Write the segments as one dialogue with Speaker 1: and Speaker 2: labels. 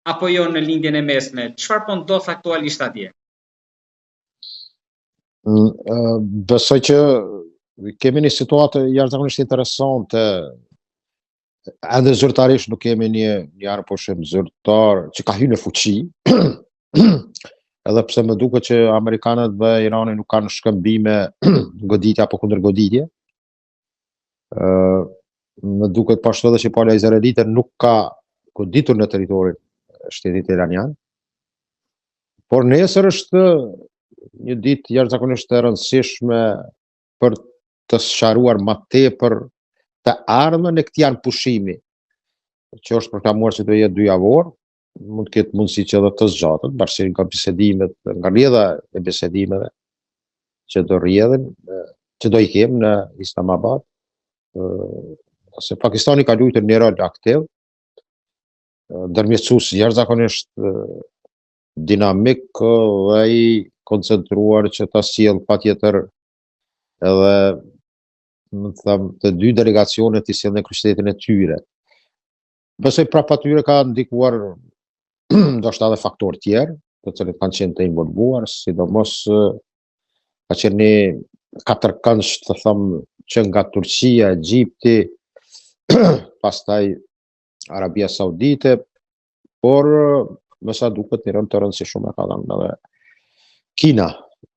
Speaker 1: apo jo në lindjen e mesme? Çfarë po ndodh aktualisht atje?
Speaker 2: Besoj që kemi një situatë jashtëzakonisht interesante. Edhe zyrtarisht nuk kemi një arpushim zyrtar që ka hyrë në fuqi. Edhe pse më duket që amerikanët dhe Irani nuk kanë shkëmbime goditje apo kundërgoditje. Më duket pashtu edhe që pala izraelite nuk ka goditur në territorin e shtetit iranian. Por nesër është një ditë jashtëzakonisht e rëndësishme për të sqaruar më tepër të ardhmen e këtij anpushimi, që është proklamuar që do jetë 2 javor, mund të ketë mundësi që edhe të zgjatet, bashkë nga bisedimet, nga rrjedha e bisedimeve që do rrjedhin, që do i kemë në Islamabad. Se Pakistani ka luajtur një rol aktiv, ndërmjetësues jashtëzakonisht dinamik dhe i koncentruar që ta sjell patjetër edhe të 2 delegacionet i sjellën në kryeqytetin e tyre. Besoj prapë atyre ka ndikuar ndoshta edhe faktorë tjerë, të cilët kanë qenë të involvuar, sidomos ka qenë një katërkëndsh, të them, që nga Turqia, Egjipti, pastaj Arabia Saudite, por me sa duket një rol të rëndësishëm ka dhënë edhe Kina,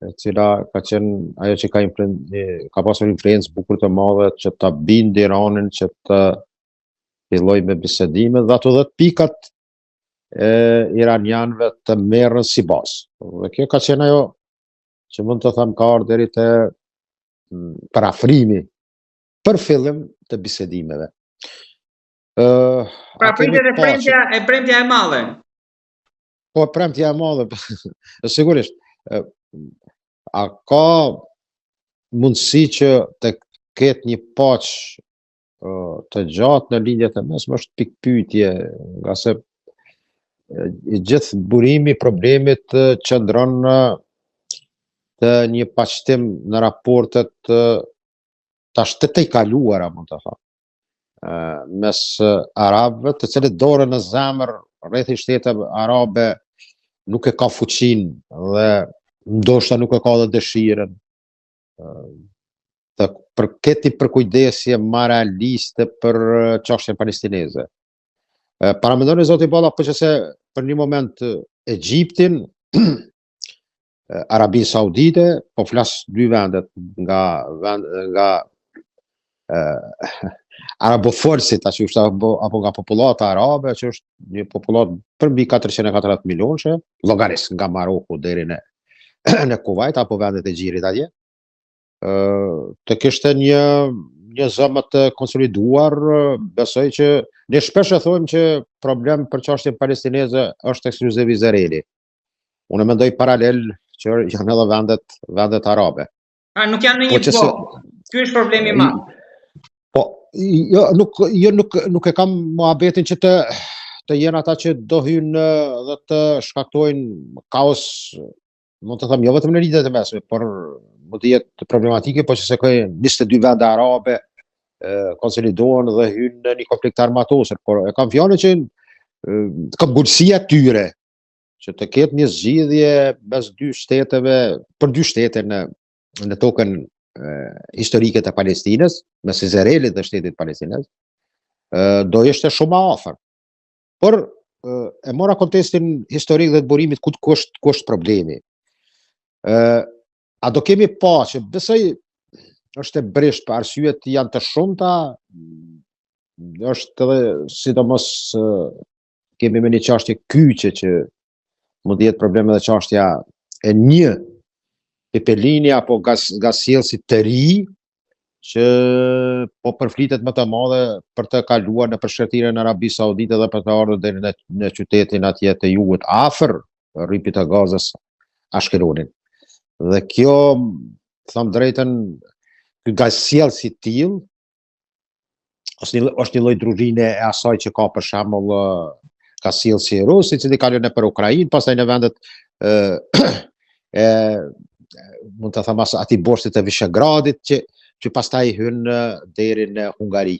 Speaker 2: e cila ka qenë ajo që ka pasur influencë bukur të madhe që ta bindë Iranin që të filloj me bisedime dhe ato 10 pikat e iranianëve të merren si bazë. Dhe kjo ka qenë ajo që mund të them ka ardhur deri te parafrimi për fillim të bisedimeve.
Speaker 1: Pra pritet e premtja e madhe.
Speaker 2: Po, premtja e madhe, sigurisht. A ka mundësi që të ketë një paqë të gjatë në lindjet e mesme, është pikë pyetje, nga se gjithë burimi i problemit qëndron të një paqëtim në raportet tash të tejkaluara, mund të them, mes arabëve, të cilët dorën në zemër rreth i shteteve arabe nuk e ka fuqinë dhe ndoshta nuk e ka dhe dëshirën të përketi përkujdesje më realiste për çështjen palestineze. Paramendoni zoti Balla, po që se për një moment Egjiptin, Arabinë Saudite, po flas 2 vendet nga araboforsit, apo nga popullata arabe, që është një popullat për mbi 440 milionëshe, llogaris nga Maroku deri në Kuvajt apo vendet e gjirit atje, të kishte një zë më të konsoliduar. Besoj që ne shpesh e thojmë që problem për çështjen palestineze është ekskluziv Izraeli. Unë mendoj paralel që janë edhe vendet arabe.
Speaker 1: Nuk janë në një blok. Ky është problemi i madh.
Speaker 2: Po, nuk e kam mohabetin që të jenë ata që do hyjnë dhe të shkaktojnë kaos, mund të them, jo vetëm në lindjet e mesme, por mund të jetë problematike, po që se ka 22 vende arabe konsolidohen dhe hyjnë në një konflikt armatosur, por e kam fjalën që ka mundësia tyre që të ketë një zgjidhje mes 2 shteteve, për 2 shtete në tokën historike të Palestinës, mes Izraelit dhe shtetit palestinez, do ishte shumë afër. Por e mora kontekstin historik dhe të burimit ku është problemi. A do kemi paqe? Besoj është e brisht, për arsyet janë të shumta, është edhe sidomos kemi me një çështje kyçe që mund të jetë probleme dhe çështja e një pepelini apo gasjellësit të ri që po përflitet më të madhe për të kaluar në përshkretire në Arabi Saudite dhe për të ardhur deri në qytetin atje të jugut afër rripit të Gazës, Ashkelonin. Dhe kjo, them drejtën, ky gasjellës i tillë është një lloj drurine e asaj që ka për shembull gasjellësi i Rusit, i cili kalon për Ukrainë, pastaj në vendet mund të them aty borsit e Vishegradit që pastaj hyn deri në Hungari.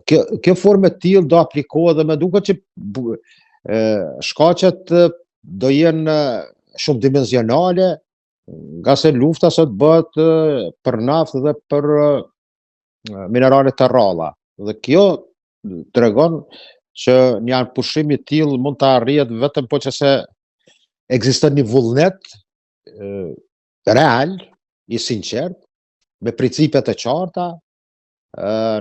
Speaker 2: Kjo formë e tillë do aplikohet dhe më duket që shkaqet do jenë shumë dimensionale, nga se lufta sot bëhet për naftë dhe për minerale të rralla. Dhe kjo tregon që një anëpushim i tillë mund të arrihet vetëm po që se ekziston një vullnet real, i sinqert, me principe të qarta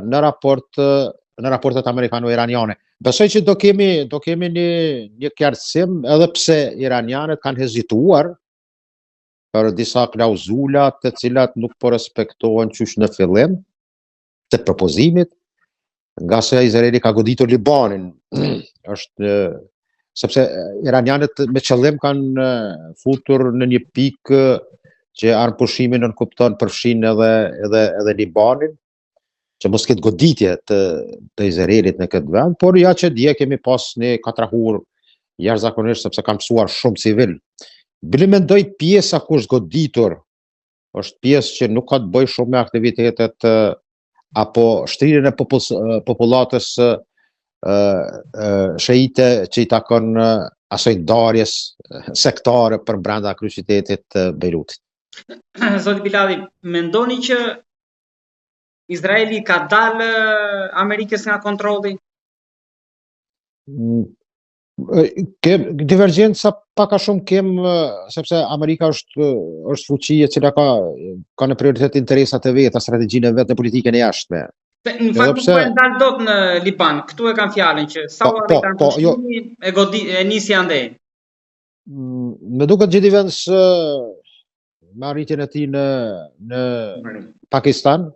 Speaker 2: në raportet amerikano-iraniane. Besoj që do kemi një qartësim, edhe pse iranianët kanë hezituar për disa klauzula të cilat nuk po respektohen qysh në fillim të propozimit, nga se Izraeli ka goditur Libanin, sepse iranianët me qëllim kanë futur në një pikë që anëpushimin nënkupton përfshin edhe Libanin, që mos ketë goditje të Izraelit në këtë vend, por ja që dje kemi pas një katrahur jashtëzakonisht sepse kanë mësuar shumë civil. Bile mendoj pjesa ku është goditur, është pjesë që nuk ka të bëjë shumë me aktivitetet apo shtrirjen e popullatës shiite që i takon asoj ndarjes sektare për brenda kryeqytetit Beirutit.
Speaker 1: Zoti Bilali, mendoni që Izraeli ka dalë Amerikës nga kontrolli?
Speaker 2: Divergjenca pak a shumë kemë, sepse Amerika është fuqi e cila ka në prioritet interesat e veta, strategjinë e vetë në politikën e jashtme.
Speaker 1: Në fakt nuk po e ndal dot në Liban, këtu e kanë fjalën që sa u arrit anëpushimi e nisi andej.
Speaker 2: Më duket gjithë vend me arritjen e tij në Pakistan,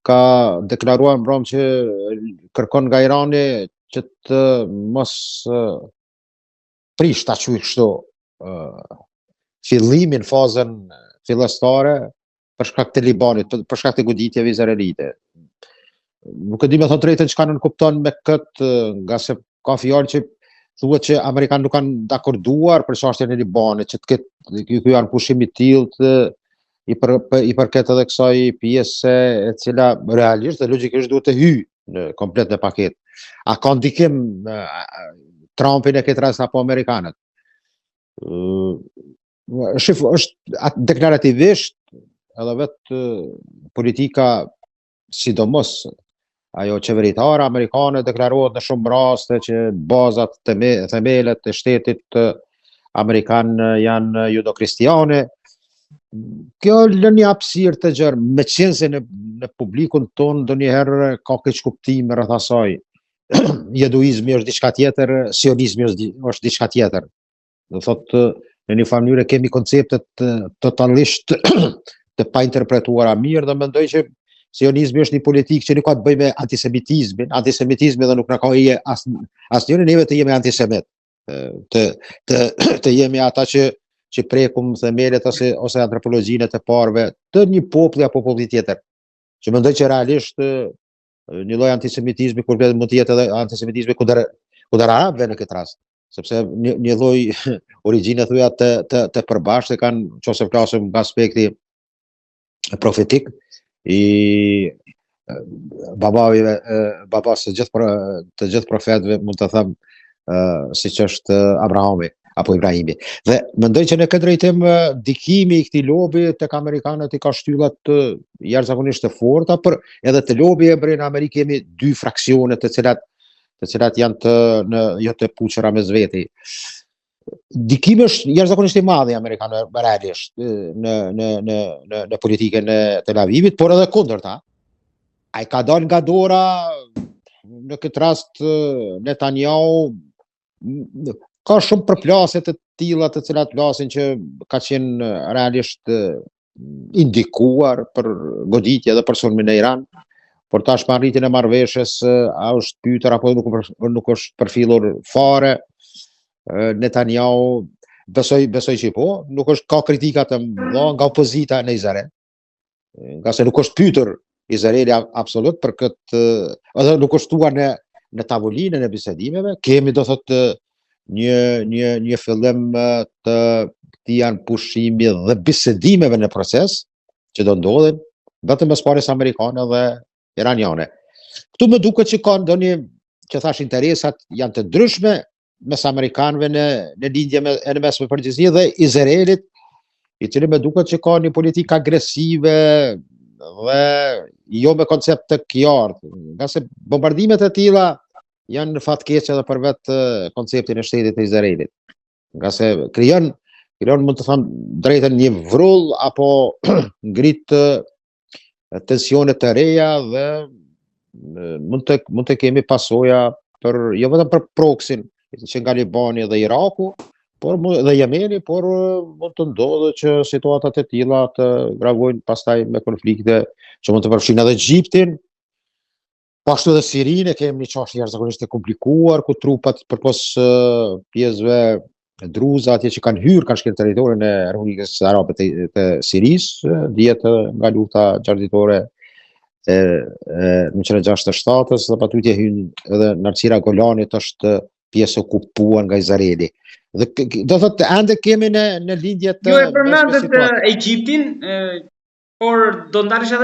Speaker 2: ka deklaruar mbram që kërkon nga Irani që të mos prish ta quaj kështu fillimin, fazën fillestare për shkak të Libanit, për shkak të goditjeve izraelite. Nuk e di me thonë drejtën çka nënkupton me këtë, nga se ka fjalë që thuhet që amerikanë nuk kanë dakorduar për çështjen e Libanit, që të ketë ky anëpushim i tillë i përket edhe kësaj pjese e cila realisht dhe logjikisht duhet të hyjë në komplet në paketë. A ka ndikim Trumpin e këtë rast apo amerikanët? Është deklarativisht edhe vetë politika, sidomos ajo qeveritare amerikane, deklarohet në shumë raste që bazat themelet e shtetit amerikan janë judokristiane. Kjo lën një hapësirë të gjerë, me qenë se në publikun tonë ndonjëherë ka keq kuptim rreth asaj. Jeduizmi është diçka tjetër, sionizmi është diçka tjetër. Do thotë në një mënyrë kemi konceptet totalisht të pa interpretuara mirë, dhe mendoj që sionizmi është një politikë që nuk ka të bëjë me antisemitizmin. Antisemitizmi dhe nuk na ka asnjëri neve të jemi antisemit. Të jemi ata që prekum themelet ose antropologjinë të parëve të një populli apo populli tjetër. Që mendoj që realisht një lloj antisemitizmi kur mund të jetë edhe antisemitizmi kundër arabëve në këtë rast, sepse një lloj origjine thuja të përbashkët kanë, nëse flasim nga aspekti profetik i babas të gjithë profetëve, mund të them, siç është Abrahami apo Ibrahimi. Dhe mendoj që në këtë drejtim dikimi i këtij lobi tek amerikanët i ka shtyllat jashtëzakonisht të forta, por edhe të lobi e brenda Amerikë kemi dy fraksione të cilat janë jo të puçura mes veti. Dikimi është jashtëzakonisht i madh i amerikanëve realisht në politikën e Tel Avivit, por edhe kundërta. Ai ka dalë nga dora në këtë rast Netanyahu. Ka shumë përplasje të tilla të cilat flasin që ka qenë realisht indikuar për goditje dhe për sulmin e Iran, por tash me arritjen e marrëveshjes a është pyetur apo nuk është përfillur fare. Netanyahu besoj që po, nuk është, ka kritika të mëdha nga opozita në Izrael, nga se nuk është pyetur Izraeli absolut për këtë, edhe nuk është shtuar në tavolinën e bisedimeve. Kemi do thotë një fillim të këtij anëpushimi dhe bisedimeve në proces që do ndodhin vetëm mes parës amerikane dhe iraniane. Këtu më duket që ka ndonjë që thash interesat janë të ndryshme mes amerikanëve në lindje e në mesme përgjithësi dhe Izraelit, i cili me duket që ka një politikë agresive dhe jo me koncept të qartë, nga se bombardimet e tilla janë në fatkeqe edhe për vetë konceptin e shtetit të Izraelit, nga se krijon mund të them drejtën një vrull apo ngrit tensione të reja dhe mund të kemi pasoja jo vetëm për proksin që nga Libani dhe Iraku, dhe Jemeni, por mund të ndodhë që situatat e tilla të gravojnë pastaj me konflikte që mund të përfshin edhe Egjiptin, pashtu edhe Sirinë, kemi një çështje jashtëzakonisht e komplikuar ku trupat përpos pjesëve druze atje që kanë shkelë territorin e Republikës Arabe të Sirisë, dihet nga lufta 6 ditore e 1967-s, dhe patutje hyn edhe Narcira Golanit është pjesë okupuar nga Izraeli. Dhe do thotë ende kemi në lindje të
Speaker 1: ju e përmendet Egjiptin, por do ndalesh edhe